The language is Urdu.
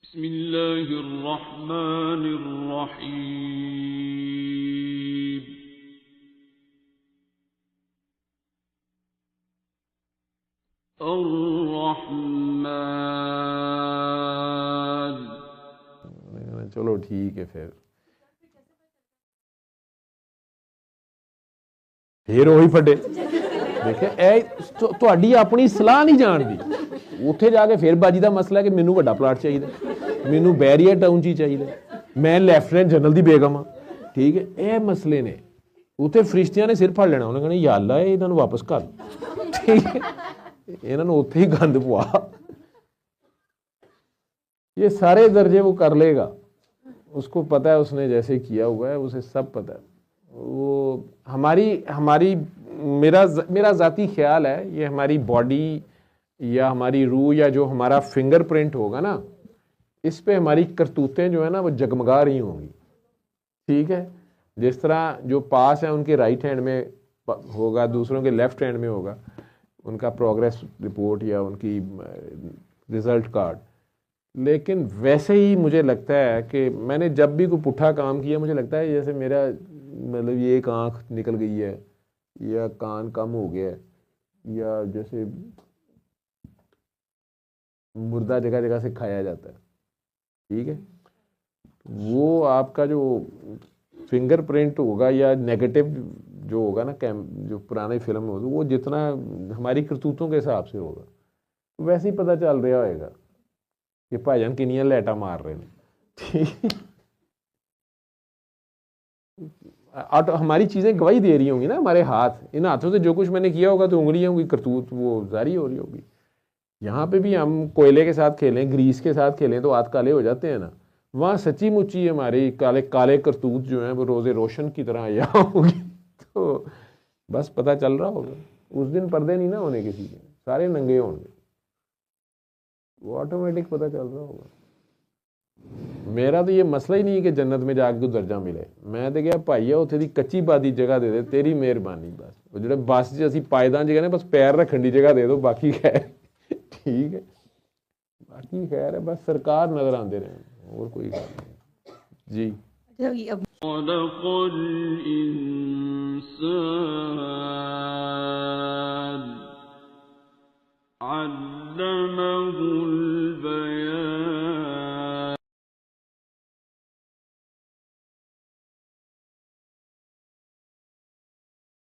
بسم اللہ الرحمن الرحیم الرحمن. چلو ٹھیک ہے پھر وہی پھٹے دیکھیں تہاڈی اپنی صلاح نہیں جان دی اتنے جا کے پھر باجی دا مسئلہ ہے کہ مینوں بڑا پلاٹ چاہیے, مینوں بیریئر ٹاؤن چی چاہیے, میں لیفٹیننٹ جنرل دی بیگم ہاں, ٹھیک ہے. اے مسئلے نے اتنے فرشتیاں نے سر پھڑ لینا, انہیں کہنا یا اللہ انہاں نوں واپس کر, ٹھیک ہے, انہاں نوں اتنے ہی گند پوا. یہ سارے درجے وہ کر لے گا, اس کو پتہ ہے اس نے جیسے کیا ہوا ہے, اسے سب پتہ ہے. وہ ہماری میرا ذاتی خیال ہے یہ ہماری باڈی یا ہماری روح یا جو ہمارا فنگر پرنٹ ہوگا نا, اس پہ ہماری کرتوتیں جو ہے نا وہ جگمگا رہی ہوں گی, ٹھیک ہے. جس طرح جو پاس ہیں ان کے رائٹ ہینڈ میں ہوگا, دوسروں کے لیفٹ ہینڈ میں ہوگا ان کا پروگریس رپورٹ یا ان کی رزلٹ کارڈ. لیکن ویسے ہی مجھے لگتا ہے کہ میں نے جب بھی کوئی پٹھا کام کیا مجھے لگتا ہے جیسے میرا مطلب یہ ایک آنکھ نکل گئی ہے یا کان کم ہو گیا ہے یا جیسے مردہ جگہ جگہ سے کھایا جاتا ہے, ٹھیک ہے. وہ آپ کا جو فنگر پرنٹ ہوگا یا نیگیٹو جو ہوگا نا جو پرانے فلم ہوگا وہ جتنا ہماری کرتوتوں کے حساب سے ہوگا ویسے ہی پتہ چل رہا ہوئے گا کہ بھائی جان کنیاں لیٹا مار رہے ہیں, ٹھیک. ہماری چیزیں گواہی دے رہی ہوں گی نا, ہمارے ہاتھ, ان ہاتھوں سے جو کچھ میں نے کیا ہوگا تو انگلیاں کی کرتوت وہ جاری ہو رہی ہوگی. یہاں پہ بھی ہم کوئلے کے ساتھ کھیلیں, گریس کے ساتھ کھیلیں تو ہاتھ کالے ہو جاتے ہیں نا, وہاں سچی مچی ہماری کالے کرتوت جو ہیں وہ روزے روشن کی طرح یہاں ہوگی. تو بس پتہ چل رہا ہوگا اس دن پردے نہیں نا ہونے کسی کے, سارے ننگے ہوں گے, وہ آٹومیٹک پتہ چل رہا ہوگا. میرا تو یہ مسئلہ ہی نہیں ہے کہ جنت میں جا کے کوئی درجہ ملے, میں تو کیا بھائی اتنے دی کچی بادی جگہ دے دے تیری مہربانی, بس وہ جڑے بس اسی پائیدان جگہ نے بس پیر رکھن دی جگہ دے دو, باقی خیر ٹھیک ہے, باقی خیر ہے, بس سرکار نظر آندے رہے اور کوئی بات نہیں. جی خلق الانسان علمہ